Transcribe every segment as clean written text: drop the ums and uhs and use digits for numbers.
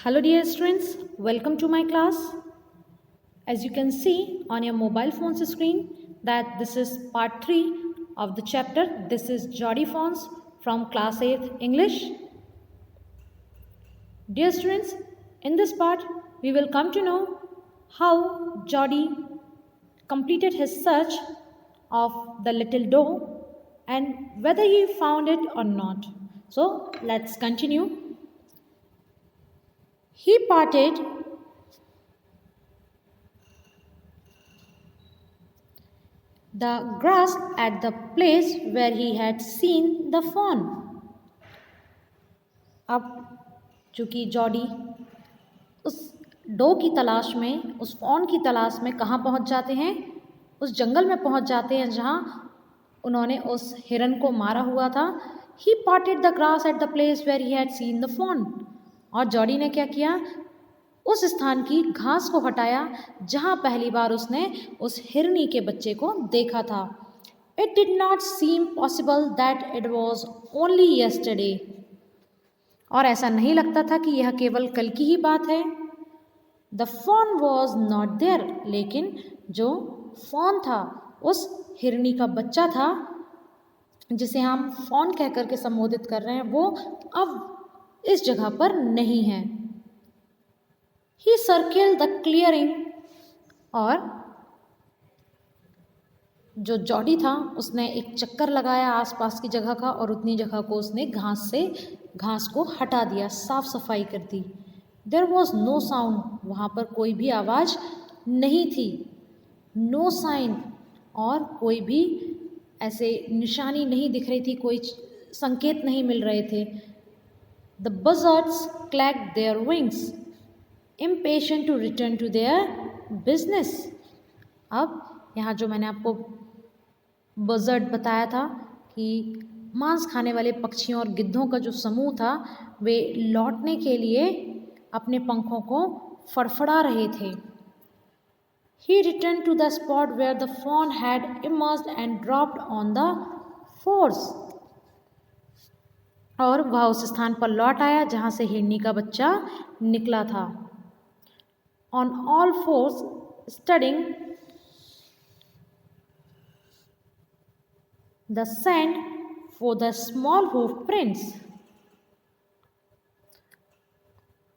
Hello dear students, welcome to my class. As you can see on your mobile phone's screen that this is part 3 of the chapter. This is Jody Phones from class 8th English. Dear students, in this part we will come to know how Jody completed his search of the little doe and whether he found it or not. So let's continue. He parted the grass at the place where he had seen the fawn. अब चूंकि Jordi उस dough की तलाश में, उस fawn की तलाश में कहाँ पहुँच जाते हैं? उस जंगल में पहुँच जाते हैं जहाँ उन्होंने उस हिरन को मारा हुआ था. He parted the grass at the place where he had seen the fawn. और जॉडी ने क्या किया? उस स्थान की घास को हटाया जहाँ पहली बार उसने उस हिरनी के बच्चे को देखा था. It did not seem possible that it was only yesterday. और ऐसा नहीं लगता था कि यह केवल कल की ही बात है. The fawn was not there. लेकिन जो फॉन था, उस हिरनी का बच्चा था जिसे हम फॉन कहकर के संबोधित कर रहे हैं, वो अब इस जगह पर नहीं है. He circled the clearing. और जो जॉडी था उसने एक चक्कर लगाया आसपास की जगह का और उतनी जगह को उसने घास को हटा दिया, साफ सफाई कर दी. There was no sound. वहाँ पर कोई भी आवाज़ नहीं थी. No sign. और कोई भी ऐसे निशानी नहीं दिख रही थी, कोई संकेत नहीं मिल रहे थे. The buzzards clacked their wings, impatient to return to their business. अब यहाँ जो मैंने आपको बजर्ड बताया था कि मांस खाने वाले पक्षियों और गिद्धों का जो समूह था, वे लौटने के लिए अपने पंखों को फड़फड़ा रहे थे. He returned to the spot where the fawn had emerged and dropped on the force. और वह उस स्थान पर लौट आया जहाँ से हिरनी का बच्चा निकला था. On all fours, studying the sand for the small hoof prints.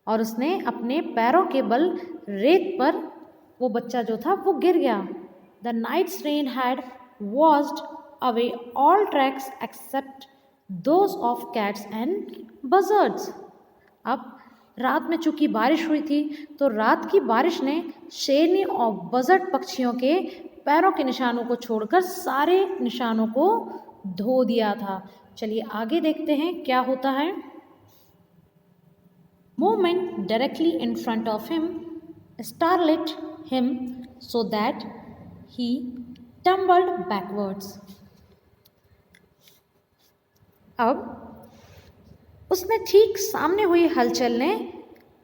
और उसने अपने पैरों के बल रेत पर वो बच्चा जो था वो गिर गया. The night's rain had washed away all tracks except those of cats and buzzards. अब रात में चूंकि बारिश हुई थी तो रात की बारिश ने शेरनी और बजर्ड पक्षियों के पैरों के निशानों को छोड़कर सारे निशानों को धो दिया था. चलिए आगे देखते हैं क्या होता है. Movement directly in front of him startled him so that he tumbled backwards. अब उसने ठीक सामने हुई हलचल ने,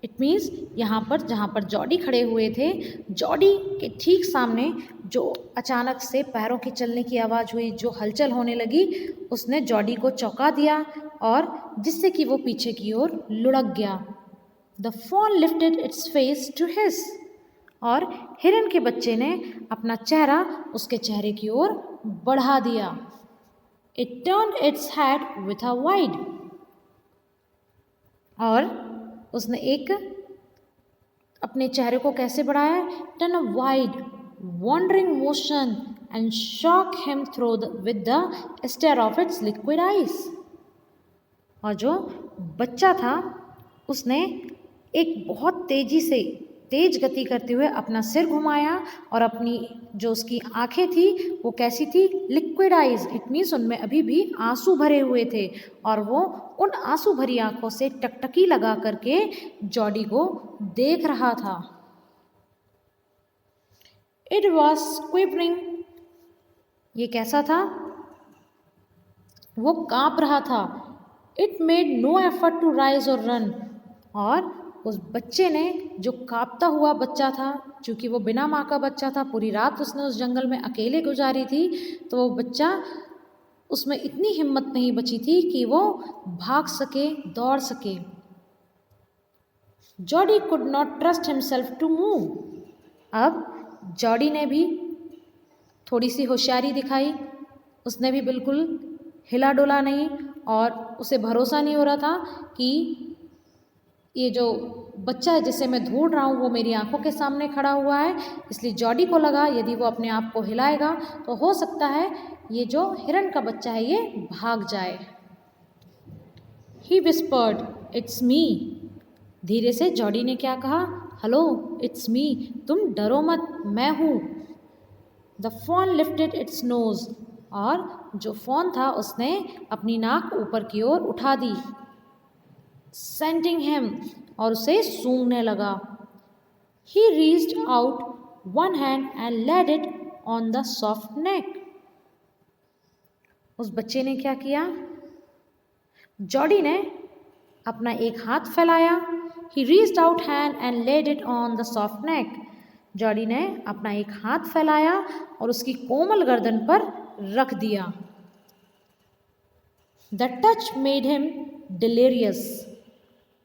इट मीन्स यहाँ पर जहाँ पर जॉडी खड़े हुए थे, जॉडी के ठीक सामने जो अचानक से पैरों के चलने की आवाज़ हुई, जो हलचल होने लगी, उसने जॉडी को चौंका दिया और जिससे कि वो पीछे की ओर लुढ़क गया. The fawn lifted its face to his. और हिरन के बच्चे ने अपना चेहरा उसके चेहरे की ओर बढ़ा दिया. It turned its head with a wide. और उसने एक अपने चेहरे को कैसे बढ़ाया? Turn a wide, wandering motion and shock him through with the stare of its liquid eyes. और जो बच्चा था उसने एक बहुत तेज गति करते हुए अपना सिर घुमाया और अपनी जो उसकी आंखें थी वो कैसी थी? Liquid eyes. इट मीन्स उनमें अभी भी आंसू भरे हुए थे और वो उन आंसू भरी आंखों से टकटकी लगा करके जॉडी को देख रहा था. It was quivering. ये कैसा था? वो कांप रहा था. It made no effort to rise और रन. और उस बच्चे ने, जो कांपता हुआ बच्चा था, चूँकि वो बिना माँ का बच्चा था, पूरी रात उसने उस जंगल में अकेले गुजारी थी, तो वो बच्चा, उसमें इतनी हिम्मत नहीं बची थी कि वो भाग सके, दौड़ सके. Jody could not trust himself to move. अब जॉडी ने भी थोड़ी सी होशियारी दिखाई, उसने भी बिल्कुल हिला डुला नहीं और उसे भरोसा नहीं हो रहा था कि ये जो बच्चा है जिसे मैं ढूंढ रहा हूँ वो मेरी आंखों के सामने खड़ा हुआ है। इसलिए जॉडी को लगा यदि वो अपने आप को हिलाएगा तो हो सकता है ये जो हिरन का बच्चा है ये भाग जाए। ही विस्पर्ड, इट्स मी। धीरे से जॉडी ने क्या कहा, हेलो इट्स मी, तुम डरो मत, मैं हूँ। The fawn lifted its nose, और जो फॉन था उसने अपनी नाक ऊपर की ओर उठा दी। सेंटिंग हिम, और उसे सूंघने लगा। He reached out one hand and laid it on the soft neck. उस बच्चे ने क्या किया, जॉडी ने अपना एक हाथ फैलाया। He reached out hand and laid it on the soft neck. Jody ने अपना एक हाथ फैलाया और उसकी कोमल गर्दन पर रख दिया। The touch made him delirious.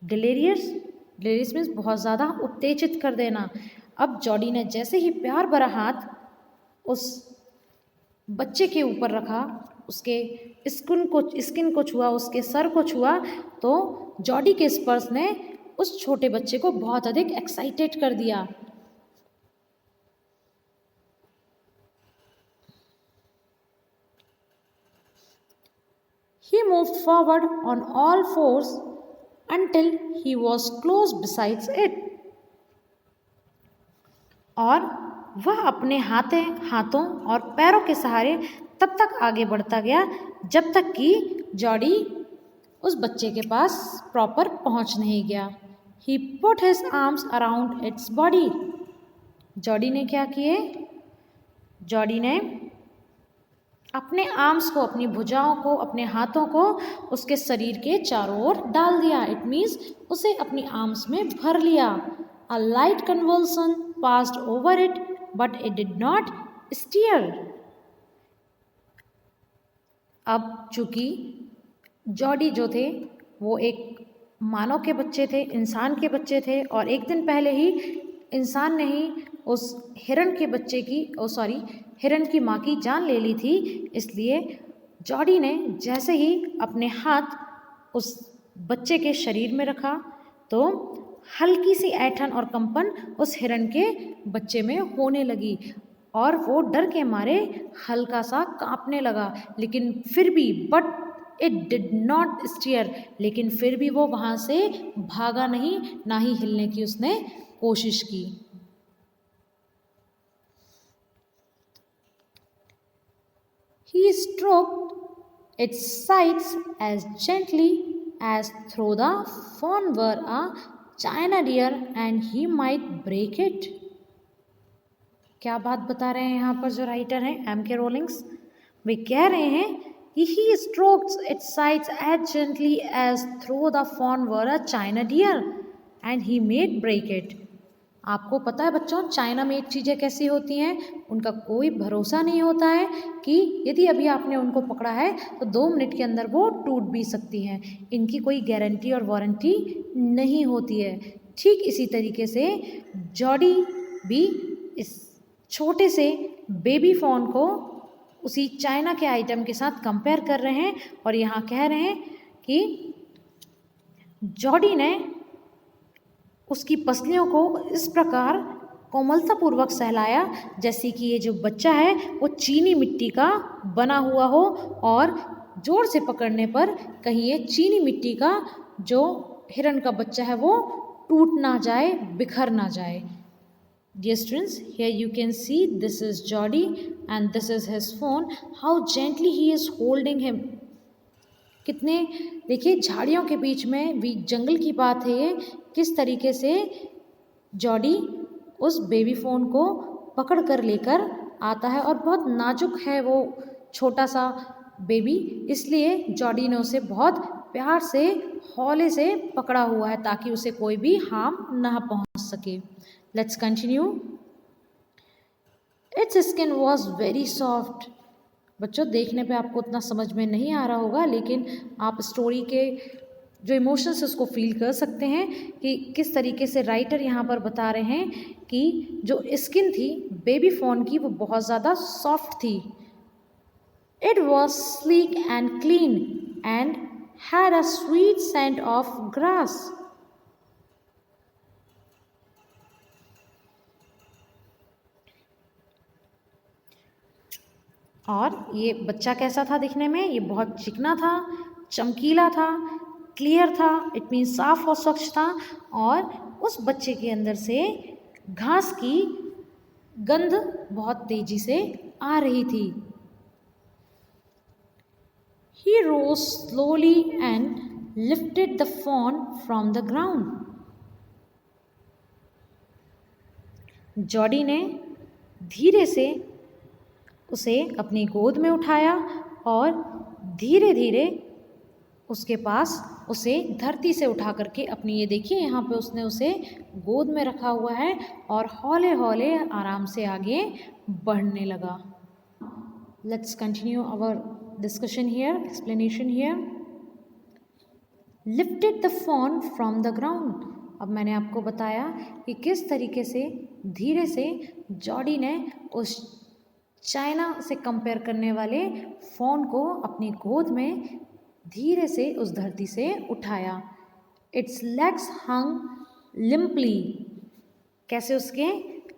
Delirious means बहुत ज़्यादा उत्तेजित कर देना। अब जॉडी ने जैसे ही प्यार भरा हाथ उस बच्चे के ऊपर रखा, उसके स्किन को छुआ, उसके सर को छुआ, तो जॉडी के स्पर्श ने उस छोटे बच्चे को बहुत अधिक एक्साइटेड कर दिया। He moved forward on all fours until he was close beside it. और वह अपने हाथों और पैरों के सहारे तब तक आगे बढ़ता गया जब तक कि जॉडी उस बच्चे के पास प्रॉपर पहुंच नहीं गया। He put his arms around its body. Jordi ने क्या किए, जॉडी ने अपने आर्म्स को, अपनी भुजाओं को, अपने हाथों को उसके शरीर के चारों ओर डाल दिया। इट मीन्स उसे अपनी आर्म्स में भर लिया। A light convulsion passed over it but it did not stir. अब चूंकि जॉडी जो थे वो एक मानव के बच्चे थे, इंसान के बच्चे थे, और एक दिन पहले ही इंसान ने ही उस हिरन के बच्चे की हिरन की माँ की जान ले ली थी। इसलिए जॉडी ने जैसे ही अपने हाथ उस बच्चे के शरीर में रखा तो हल्की सी ऐंठन और कंपन उस हिरन के बच्चे में होने लगी और वो डर के मारे हल्का सा कांपने लगा। लेकिन फिर भी इट डिड नॉट स्टीयर, लेकिन फिर भी वो वहाँ से भागा नहीं, ना ही हिलने की उसने कोशिश की। He stroked its sides as gently as though the fawn were a china deer and he might break it. क्या बात बता रहे हैं यहाँ पर जो राइटर हैं M.K. रोलिंग्स, वे कह रहे हैं कि he stroked its sides as gently as though the fawn were a china deer and he might break it. आपको पता है बच्चों, चाइना में एक चीज़ें कैसी होती हैं, उनका कोई भरोसा नहीं होता है कि यदि अभी आपने उनको पकड़ा है तो 2 मिनट के अंदर वो टूट भी सकती हैं। इनकी कोई गारंटी और वारंटी नहीं होती है। ठीक इसी तरीके से जॉडी भी इस छोटे से बेबी फॉन को उसी चाइना के आइटम के साथ कंपेयर कर रहे हैं और यहाँ कह रहे हैं कि जॉडी ने उसकी पसलियों को इस प्रकार कोमलतापूर्वक सहलाया जैसे कि ये जो बच्चा है वो चीनी मिट्टी का बना हुआ हो और जोर से पकड़ने पर कहीं ये चीनी मिट्टी का जो हिरन का बच्चा है वो टूट ना जाए, बिखर ना जाए। Dear students, here you can see this is Jody and this is his phone. How gently he is holding him. कितने देखिए झाड़ियों के बीच में भी जंगल की बात है ये, किस तरीके से जॉडी उस बेबी फ़ोन को पकड़ कर लेकर आता है और बहुत नाजुक है वो छोटा सा बेबी, इसलिए जॉडी ने उसे बहुत प्यार से हौले से पकड़ा हुआ है ताकि उसे कोई भी हार्म ना पहुंच सके। Let's continue. It's skin was very soft. बच्चों देखने पे आपको उतना समझ में नहीं आ रहा होगा, लेकिन आप स्टोरी के जो इमोशंस उसको फील कर सकते हैं कि किस तरीके से राइटर यहाँ पर बता रहे हैं कि जो स्किन थी बेबी फॉन की वो बहुत ज़्यादा सॉफ्ट थी. It was sleek and clean and had a sweet scent of grass. और ये बच्चा कैसा था दिखने में? ये बहुत चिकना था, चमकीला था, क्लियर था, इट मीन साफ और स्वच्छ था. और उस बच्चे के अंदर से घास की गंध बहुत तेजी से आ रही थी. He rose slowly and lifted the fawn from the ground. Jordi ने धीरे से उसे अपनी गोद में उठाया और धीरे धीरे उसके पास उसे धरती से उठा करके अपनी, ये देखिए यहाँ पे उसने उसे गोद में रखा हुआ है और हौले हौले आराम से आगे बढ़ने लगा. Let's continue our discussion here, explanation here. Lifted the fawn from the ground. अब मैंने आपको बताया कि किस तरीके से धीरे से जॉडी ने उस चाइना से कंपेयर करने वाले फॉन को अपनी गोद में धीरे से उस धरती से उठाया. Its legs hung limply. कैसे उसके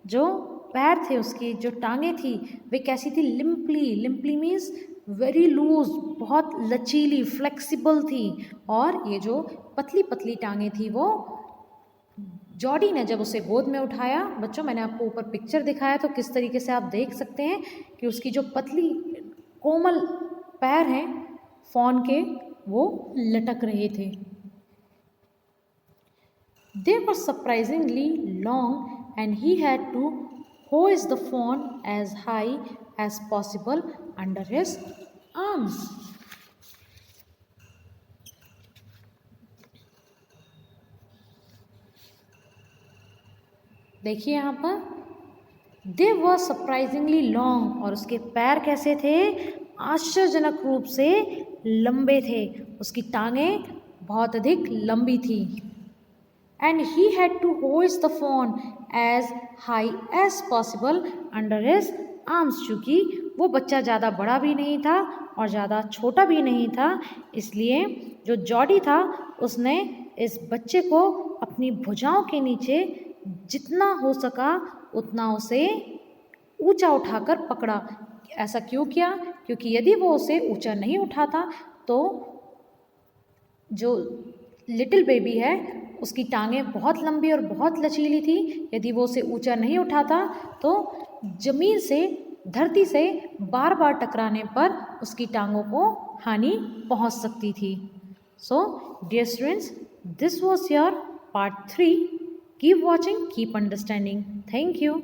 जो पैर थे, उसकी जो टांगे थी वे कैसी थी? लिम्पली. लिम्पली मीन्स वेरी लूज, बहुत लचीली, फ्लेक्सिबल थी. और ये जो पतली पतली टांगे थी वो जॉडी ने जब उसे गोद में उठाया, बच्चों मैंने आपको ऊपर पिक्चर दिखाया तो किस तरीके से आप देख सकते हैं कि उसकी जो पतली कोमल पैर हैं फॉन के वो लटक रहे थे. They were surprisingly long and he had to hoist the fawn as high as possible under his arms. देखिए यहाँ पर they were surprisingly long, और उसके पैर कैसे थे? आश्चर्यजनक रूप से लंबे थे. उसकी टांगें बहुत अधिक लंबी थी. And he had to hoist the fawn as high as possible under his arms. चूँकि वो बच्चा ज़्यादा बड़ा भी नहीं था और ज़्यादा छोटा भी नहीं था, इसलिए जो जॉडी था उसने इस बच्चे को अपनी भुजाओं के नीचे जितना हो सका उतना उसे ऊंचा उठाकर पकड़ा. ऐसा क्यों किया? क्योंकि यदि वो उसे ऊंचा नहीं उठाता तो जो लिटिल बेबी है उसकी टांगें बहुत लंबी और बहुत लचीली थी. यदि वो उसे ऊंचा नहीं उठाता तो ज़मीन से, धरती से बार बार टकराने पर उसकी टांगों को हानि पहुंच सकती थी. So dear students, this was your part 3. Keep watching, keep understanding. Thank you.